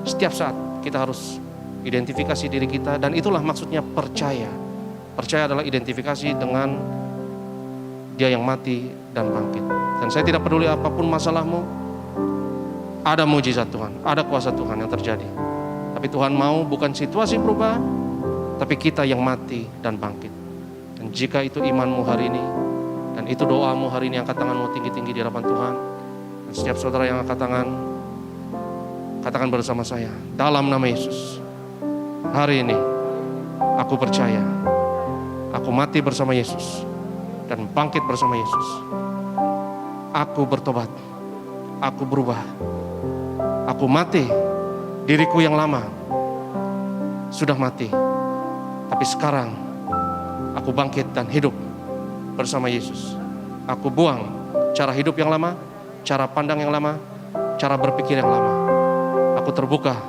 Setiap saat kita harus identifikasi diri kita, dan itulah maksudnya percaya. Percaya adalah identifikasi dengan Dia yang mati dan bangkit. Dan saya tidak peduli apapun masalahmu, ada mujizat Tuhan, ada kuasa Tuhan yang terjadi. Tapi Tuhan mau bukan situasi berubah, tapi kita yang mati dan bangkit. Dan jika itu imanmu hari ini, dan itu doamu hari ini, angkat tanganmu tinggi-tinggi di hadapan Tuhan. Dan setiap saudara yang angkat tangan, katakan bersama saya, dalam nama Yesus, hari ini aku percaya, aku mati bersama Yesus dan bangkit bersama Yesus. Aku bertobat, aku berubah. Aku mati, diriku yang lama sudah mati, tapi sekarang aku bangkit dan hidup bersama Yesus. Aku buang cara hidup yang lama, cara pandang yang lama, cara berpikir yang lama. Aku terbuka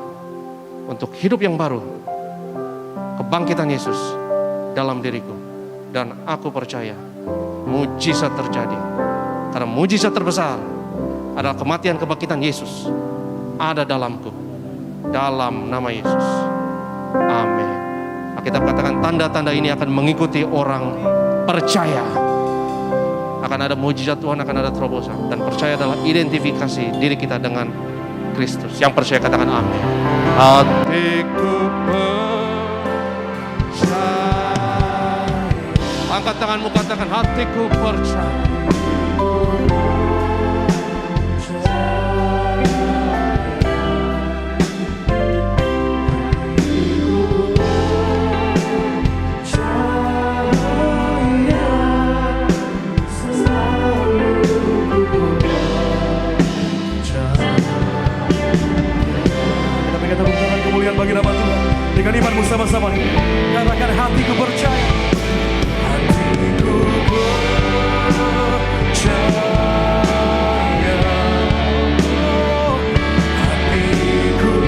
untuk hidup yang baru, kebangkitan Yesus dalam diriku. Dan aku percaya mujizat terjadi. Karena mujizat terbesar adalah kematian kebangkitan Yesus ada dalamku. Dalam nama Yesus. Amin. Alkitab katakan tanda-tanda ini akan mengikuti orang percaya. Akan ada mujizat Tuhan, akan ada terobosan. Dan percaya adalah identifikasi diri kita dengan Kristus. Yang percaya katakan amin. Hatiku percaya. Angkat tanganmu, katakan hatiku percaya. Bagi nama Tuhan dengan imanmu sama-sama katakan hatiku percaya, hatiku percaya, hatiku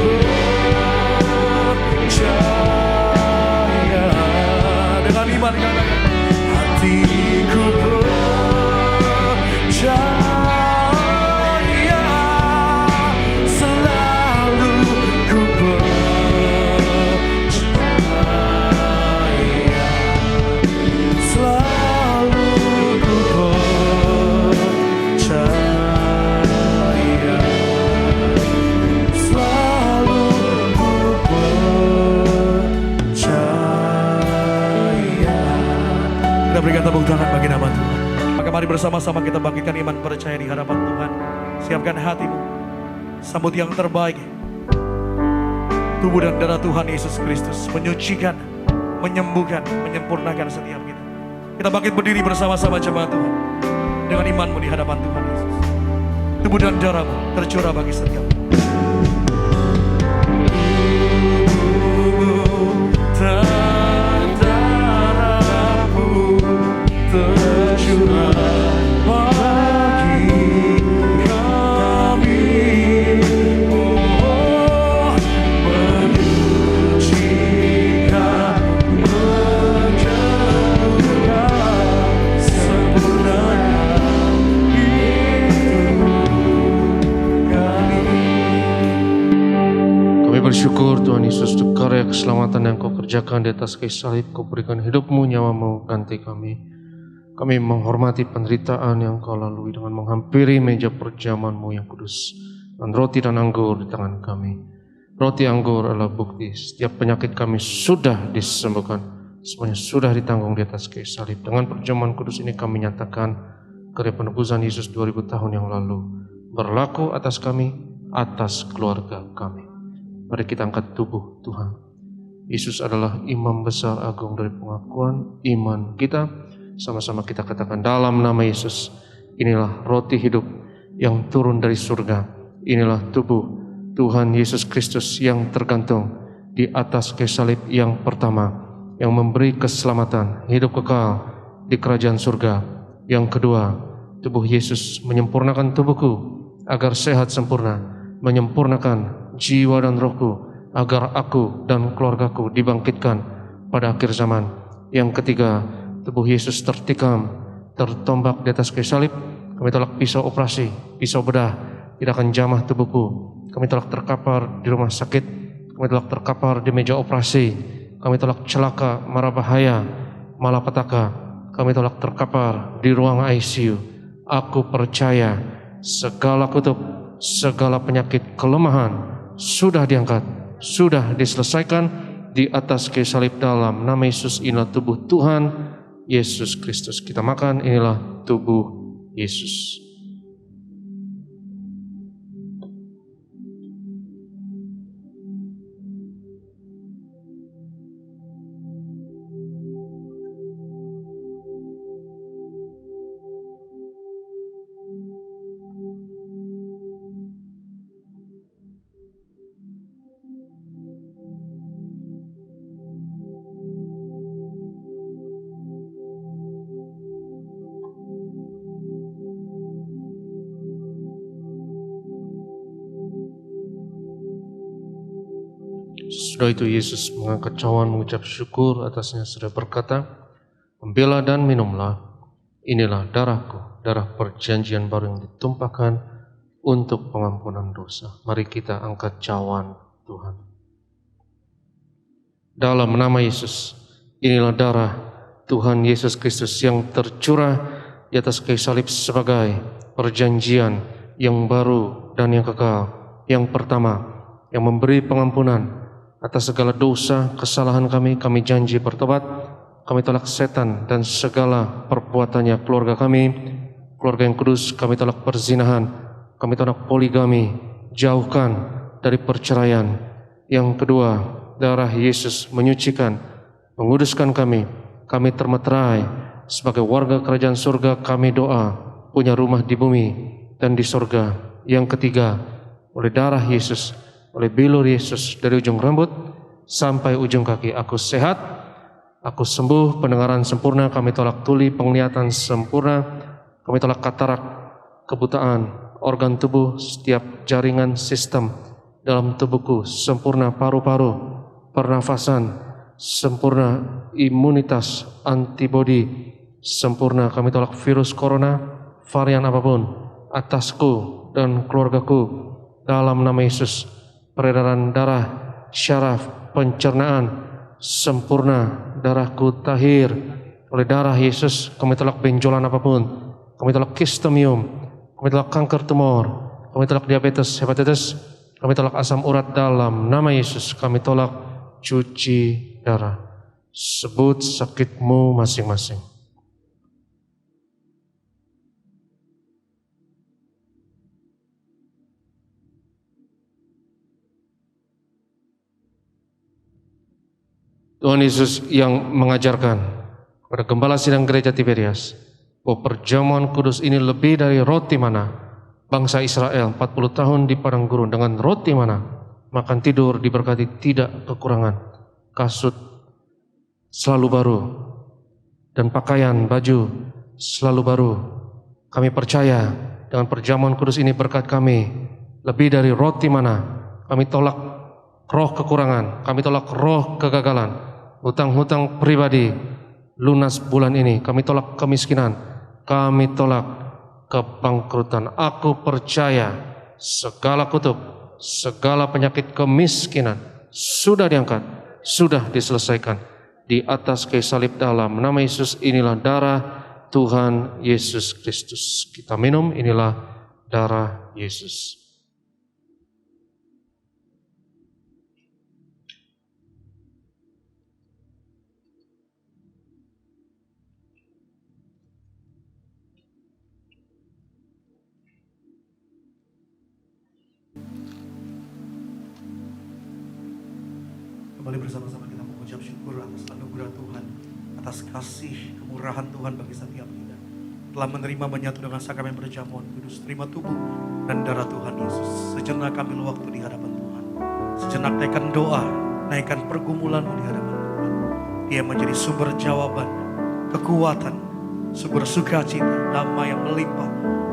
percaya, dengan iman katakan hatiku percaya. Berikan tepuk tangan bagi nama Tuhan. Maka mari bersama-sama kita bangkitkan iman percaya di hadapan Tuhan. Siapkan hatimu, sambut yang terbaik. Tubuh dan darah Tuhan Yesus Kristus menyucikan, menyembuhkan, menyempurnakan setiap kita. Kita bangkit berdiri bersama-sama jemaat Tuhan dengan imanmu di hadapan Tuhan Yesus. Tubuh dan darahmu tercurah bagi setiap tercurah bagi kami, oh, menyucikan, menjauhkan sempurna itu. bersyukur Tuhan Yesus untuk karya keselamatan yang Kau kerjakan di atas kayu salib. Kau berikan hidupmu, nyawamu ganti kami. Kami menghormati penderitaan yang Kau lalui dengan menghampiri meja perjamuan-Mu yang kudus. Dan roti dan anggur di tangan kami. Roti anggur adalah bukti setiap penyakit kami sudah disembuhkan. Semuanya sudah ditanggung di atas kayu salib. Dengan perjamuan kudus ini kami nyatakan karya penebusan Yesus 2000 tahun yang lalu berlaku atas kami, atas keluarga kami. Mari kita angkat tubuh Tuhan. Yesus adalah imam besar agung dari pengakuan iman kita. Sama-sama kita katakan dalam nama Yesus, inilah roti hidup yang turun dari surga. Inilah tubuh Tuhan Yesus Kristus yang tergantung di atas kayu salib yang pertama, yang memberi keselamatan, hidup kekal di kerajaan surga. Yang kedua, tubuh Yesus menyempurnakan tubuhku agar sehat sempurna, menyempurnakan jiwa dan rohku agar aku dan keluargaku dibangkitkan pada akhir zaman. Yang ketiga, tubuh Yesus tertikam, tertombak di atas kayu salib. Kami tolak pisau operasi, pisau bedah tidak akan jamah tubuhku. Kami tolak terkapar di rumah sakit, kami tolak terkapar di meja operasi, kami tolak celaka, mara bahaya, malapetaka, kami tolak terkapar di ruang ICU. Aku percaya segala kutub, segala penyakit, kelemahan sudah diangkat, sudah diselesaikan di atas kayu salib dalam nama Yesus. Inilah tubuh Tuhan Yesus Kristus. Kita makan, inilah tubuh Yesus. Sesudah itu Yesus mengangkat cawan mengucap syukur atasnya, sudah berkata, ambillah dan minumlah, inilah darahku, darah perjanjian baru yang ditumpahkan untuk pengampunan dosa. Mari kita angkat cawan Tuhan. Dalam nama Yesus, inilah darah Tuhan Yesus Kristus yang tercurah di atas kayu salib sebagai perjanjian yang baru dan yang kekal. Yang pertama, yang memberi pengampunan atas segala dosa, kesalahan kami. Kami janji bertobat. Kami tolak setan dan segala perbuatannya. Keluarga kami, keluarga yang kudus, kami tolak perzinahan, kami tolak poligami, jauhkan dari perceraian. Yang kedua, darah Yesus menyucikan, menguduskan kami. Kami termeterai sebagai warga kerajaan surga. Kami doa punya rumah di bumi dan di surga. Yang ketiga, oleh darah Yesus, oleh bilur Yesus, dari ujung rambut sampai ujung kaki, aku sehat, aku sembuh, pendengaran sempurna. Kami tolak tuli, penglihatan sempurna. Kami tolak katarak, kebutaan, organ tubuh, setiap jaringan sistem dalam tubuhku sempurna, paru-paru, pernafasan sempurna, imunitas, antibodi sempurna. Kami tolak virus corona, varian apapun atasku dan keluargaku dalam nama Yesus. Peredaran darah, syaraf, pencernaan sempurna, darahku tahir oleh darah Yesus. Kami tolak benjolan apapun, kami tolak kistomium, kami tolak kanker tumor, kami tolak diabetes, hepatitis, kami tolak asam urat dalam nama Yesus. Kami tolak cuci darah. Sebut sakitmu masing-masing. Tuhan Yesus yang mengajarkan kepada gembala sidang gereja Tiberias bahwa perjamuan kudus ini lebih dari roti mana. Bangsa Israel 40 tahun di padang gurun dengan roti mana, makan tidur diberkati, tidak kekurangan, kasut selalu baru, dan pakaian baju selalu baru. Kami percaya dengan perjamuan kudus ini berkat kami lebih dari roti mana. Kami tolak roh kekurangan, kami tolak roh kegagalan, hutang-hutang pribadi lunas bulan ini. Kami tolak kemiskinan, kami tolak kebangkrutan. Aku percaya segala kutub, segala penyakit kemiskinan sudah diangkat, sudah diselesaikan di atas kayu salib. Dalam nama Yesus, inilah darah Tuhan Yesus Kristus. Kita minum, inilah darah Yesus. Kembali bersama-sama kita mengucap syukur atas anugerah Tuhan, atas kasih kemurahan Tuhan bagi setiap kita. Telah menerima menyatu dengan sakramen perjamuan kudus, terima tubuh dan darah Tuhan Yesus. Sejenak ambil waktu di hadapan Tuhan. Sejenak naikkan doa, naikkan pergumulanmu di hadapan Tuhan. Dia menjadi sumber jawaban, kekuatan, sumber sukacita, damai yang melimpah.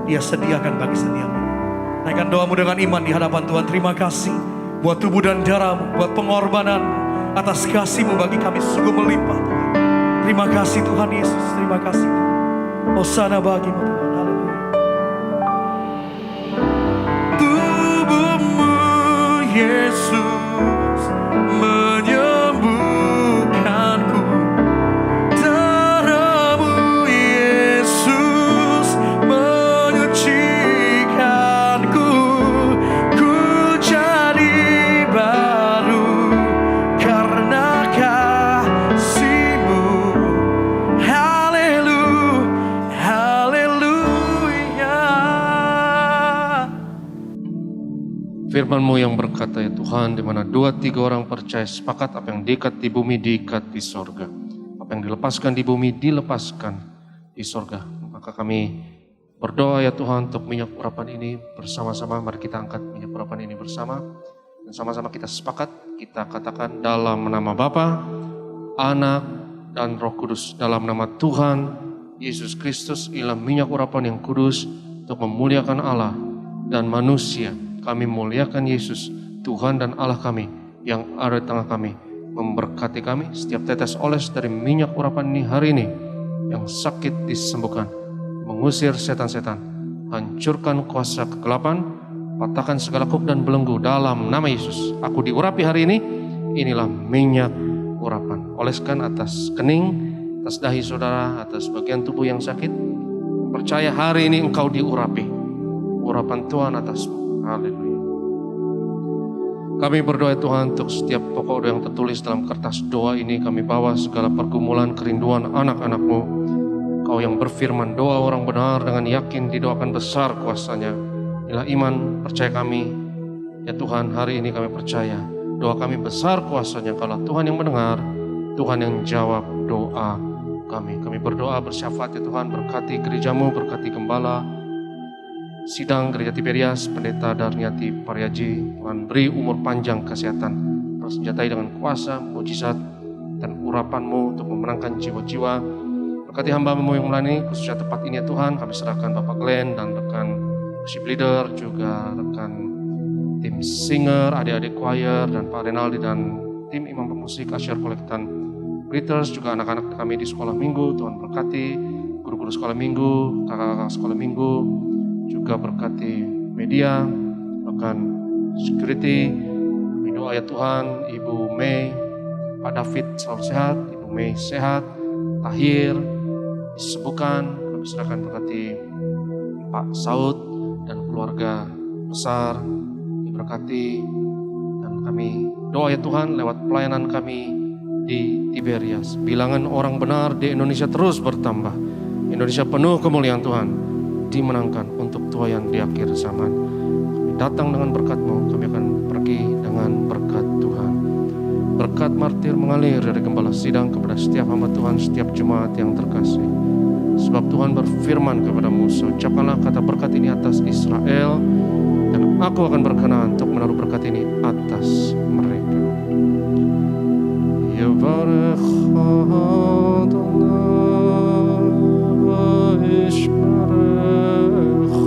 Dia sediakan bagi setiap kita. Naikkan doamu dengan iman di hadapan Tuhan. Terima kasih buat tubuh dan darahmu, buat pengorbananmu, atas kasihmu bagi kami sungguh melimpah Tuhan. Terima kasih Tuhan Yesus, terima kasih Tuhan. Hosana bagimu Tuhan, haleluya. Tubuhmu Yesus menyembuhkanku, darahmu Yesus menyucikanku. Ku jadi baru karena kasih-Mu. Firman-Mu yang berkata, ya Tuhan, di mana 2-3 orang percaya sepakat, apa yang diikat di bumi diikat di sorga, apa yang dilepaskan di bumi dilepaskan di sorga. Maka kami berdoa ya Tuhan untuk minyak urapan ini bersama-sama. Mari kita angkat minyak urapan ini bersama dan sama-sama kita sepakat, kita katakan dalam nama Bapa, Anak dan Roh Kudus, dalam nama Tuhan Yesus Kristus, inilah minyak urapan yang kudus untuk memuliakan Allah dan manusia. Kami muliakan Yesus, Tuhan dan Allah kami yang ada di tengah kami. Memberkati kami, setiap tetes oles dari minyak urapan ini hari ini, yang sakit disembuhkan, mengusir setan-setan, hancurkan kuasa kegelapan, patahkan segala kuk dan belenggu dalam nama Yesus. Aku diurapi hari ini, inilah minyak urapan. Oleskan atas kening, atas dahi saudara, atas bagian tubuh yang sakit. Percaya hari ini engkau diurapi. Urapan Tuhan atasmu. Haleluya. Kami berdoa Tuhan untuk setiap pokok doa yang tertulis dalam kertas doa ini. Kami bawa segala pergumulan, kerinduan anak-anak-Mu. Kau yang berfirman, doa orang benar dengan yakin didoakan besar kuasanya. Inilah iman percaya kami. Ya Tuhan, hari ini kami percaya doa kami besar kuasanya. Kalau Tuhan yang mendengar, Tuhan yang jawab doa kami. Kami berdoa bersyafaat ya Tuhan, berkati gereja-Mu, berkati gembala sidang Gereja Tiberias, Pendeta Darniati Pariaji. Tuhan beri umur panjang, kesehatan, bersenjatai dengan kuasa, mujizat dan urapan-Mu untuk memenangkan jiwa-jiwa. Berkati hamba-Mu yang melayani khususnya tempat ini ya Tuhan. Kami serahkan Bapak Glenn dan rekan worship leader, juga rekan tim singer, adik-adik choir, dan Pak Renaldi dan tim imam pemusik, Asyar Kolektan Greeters, juga anak-anak kami di sekolah minggu. Tuhan berkati guru-guru sekolah minggu, kakak-kakak sekolah minggu, juga berkati media, bahkan security. Kami doa ya Tuhan, Ibu Mei, Pak David selalu sehat, Ibu Mei sehat, Tahir disembuhkan. Kami serahkan berkati Pak Saud dan keluarga besar diberkati. Dan kami doa ya Tuhan lewat pelayanan kami di Tiberias, bilangan orang benar di Indonesia terus bertambah. Indonesia penuh kemuliaan Tuhan, dimenangkan untuk tuayan di akhir zaman. Kami datang dengan berkat-Mu, kami akan pergi dengan berkat Tuhan. Berkat martir mengalir dari gembala sidang kepada setiap hamba Tuhan, setiap jemaat yang terkasih. Sebab Tuhan berfirman kepada Musa, ucapkanlah kata berkat ini atas Israel, dan aku akan berkenan untuk menaruh berkat ini atas mereka. Yevarech Adonai Ishmarech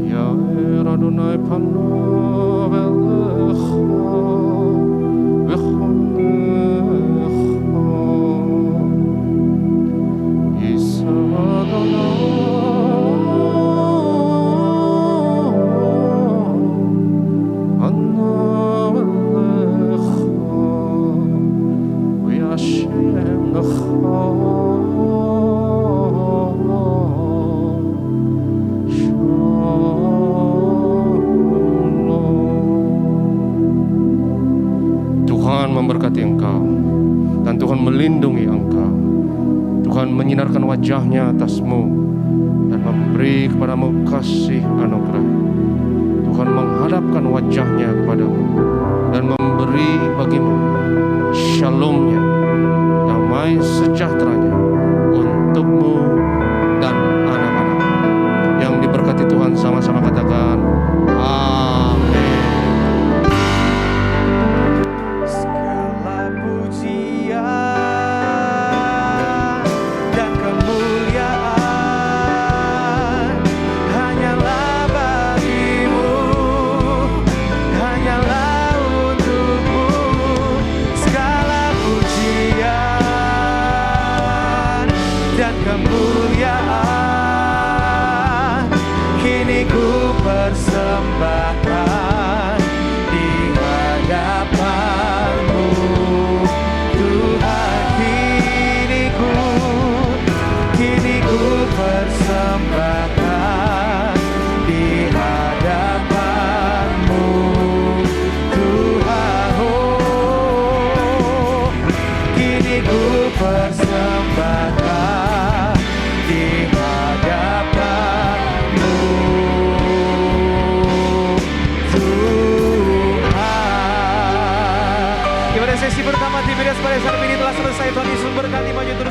Yair Adonai panav elecha v'chonecha Yisa Adonai wajahnya atasmu dan memberi kepadamu kasih anugerah. Tuhan menghadapkan wajahnya kepadamu dan memberi bagimu shalom-Nya, damai sejahteranya untukmu dan anak-anakmu. Yang diberkati Tuhan sama-sama katakan amin. Segala pujian dan kemuliaan hanyalah bagimu, hanyalah untukmu. Segala pujian dan kemuliaan kini ku persembahkan di hadapanmu, Tuhan. Kini ku persembahkan di hadapanmu, Tuhan. Oh, kini ku persembahkan di hadapanmu, Tuhan. Gimana sesi pertama di Bidas pada saat ini telah selesai. Tuhan Yesus berkati maju.